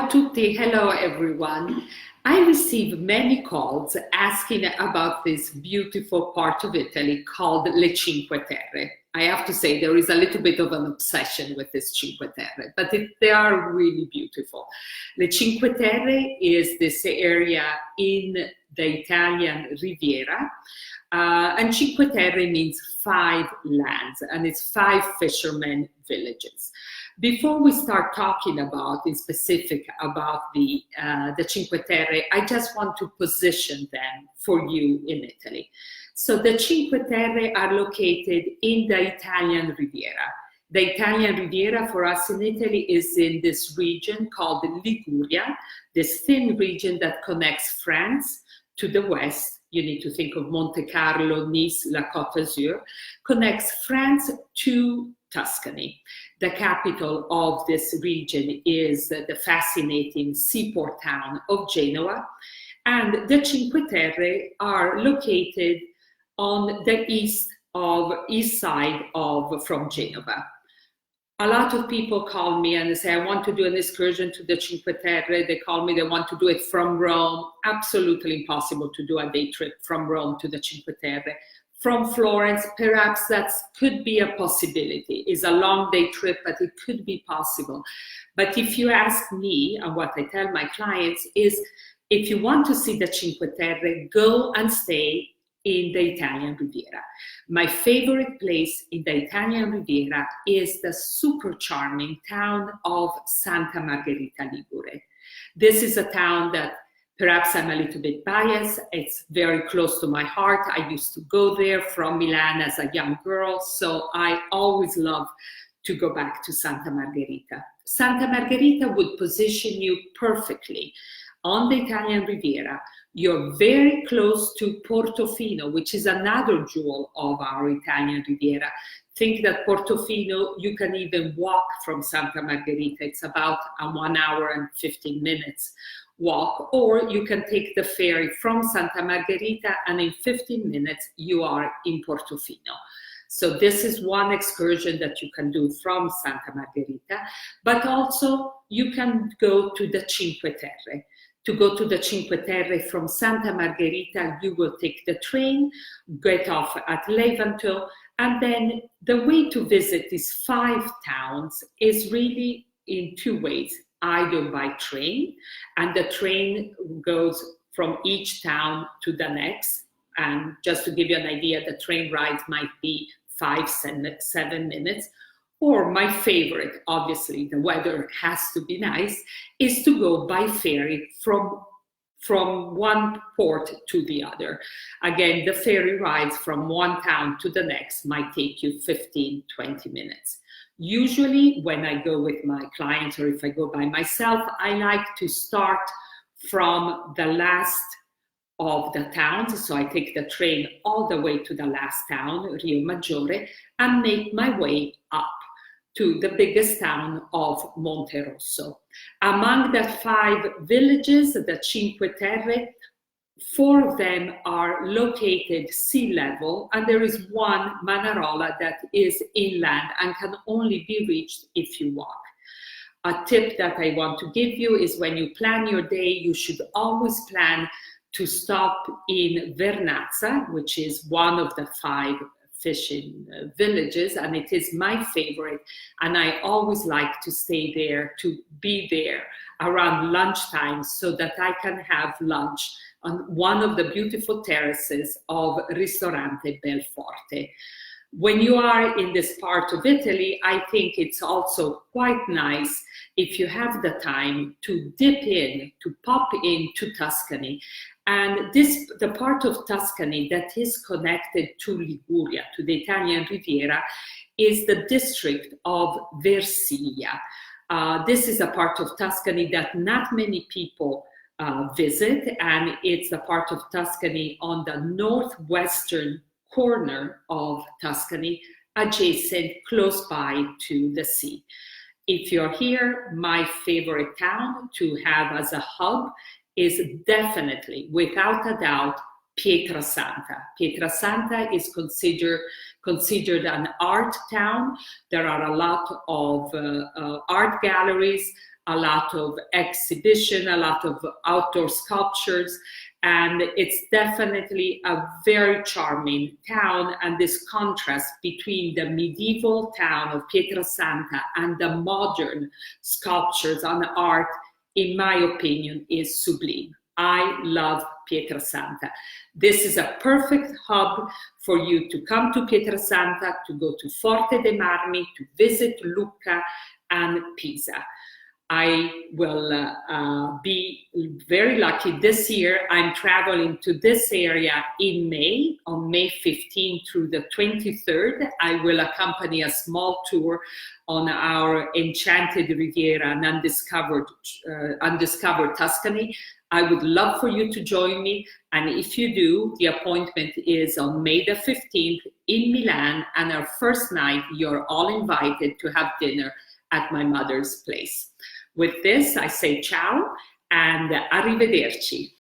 Ciao a tutti, hello everyone. I receive many calls asking about this beautiful part of Italy called Le Cinque Terre. I have to say there is a little bit of an obsession with this Cinque Terre, but they are really beautiful. Le Cinque Terre is this area in the Italian Riviera, and Cinque Terre means 5 lands, and it's 5 fishermen villages. Before we start talking about in specific about the Cinque Terre, I just want to position them for you in Italy. So the Cinque Terre are located in the Italian Riviera. The Italian Riviera for us in Italy is in this region called Liguria, this thin region that connects France to the west. You need to think of Monte Carlo, Nice, La Côte d'Azur, connects France to Tuscany. The capital of this region is the fascinating seaport town of Genoa, and the Cinque Terre are located on the east side from Genova. A lot of people call me and they say, I want to do an excursion to the Cinque Terre. They call me, they want to do it from Rome. Absolutely impossible to do a day trip from Rome to the Cinque Terre. From Florence, perhaps that could be a possibility. It's a long day trip, but it could be possible. But if you ask me, and what I tell my clients is, if you want to see the Cinque Terre, go and stay in the Italian Riviera. My favorite place in the Italian Riviera is the super charming town of Santa Margherita Ligure. This is a town that perhaps I'm a little bit biased. It's very close to my heart. I used to go there from Milan as a young girl, so I always love to go back to Santa Margherita. Santa Margherita would position you perfectly on the Italian Riviera. You're very close to Portofino, which is another jewel of our Italian Riviera. Think that Portofino, you can even walk from Santa Margherita. It's about a 1 hour and 15 minutes walk, or you can take the ferry from Santa Margherita and in 15 minutes you are in Portofino. So this is one excursion that you can do from Santa Margherita, but also you can go to the Cinque Terre. To go to the Cinque Terre from Santa Margherita, you will take the train, get off at Levanto, and then the way to visit these 5 towns is really in 2 ways. Either by train, and the train goes from each town to the next. And just to give you an idea, the train ride might be 5-7 minutes. Or my favorite, obviously the weather has to be nice, is to go by ferry from one port to the other. Again, the ferry rides from one town to the next might take you 15-20 minutes. Usually when I go with my clients or if I go by myself, I like to start from the last of the towns. So I take the train all the way to the last town, Rio Maggiore, and make my way up to the biggest town of Monterosso. Among the 5 villages, the Cinque Terre, 4 of them are located sea level, and there is one, Manarola, that is inland and can only be reached if you walk. A tip that I want to give you is when you plan your day, you should always plan to stop in Vernazza, which is one of the 5 fishing villages, and it is my favorite, and I always like to stay there, to be there around lunchtime so that I can have lunch on one of the beautiful terraces of Ristorante Belforte. When you are in this part of Italy, I think it's also quite nice if you have the time to dip in, to pop into Tuscany. And the part of Tuscany that is connected to Liguria, to the Italian Riviera, is the district of Versilia. This is a part of Tuscany that not many people visit, and it's a part of Tuscany on the northwestern corner of Tuscany, adjacent, close by to the sea. If you're here, my favorite town to have as a hub is definitely, without a doubt, Pietrasanta. Pietrasanta is considered an art town. There are a lot of art galleries, a lot of exhibition, a lot of outdoor sculptures, and it's definitely a very charming town. And this contrast between the medieval town of Pietrasanta and the modern sculptures and art, in my opinion, is sublime. I love Pietrasanta. This is a perfect hub for you to come to Pietrasanta, to go to Forte dei Marmi, to visit Lucca and Pisa. I will be very lucky this year. I'm traveling to this area in May, on May 15th through the 23rd. I will accompany a small tour on our Enchanted Riviera and Undiscovered Tuscany. I would love for you to join me. And if you do, the appointment is on May the 15th in Milan. And our first night, you're all invited to have dinner at my mother's place. With this, I say ciao and arrivederci.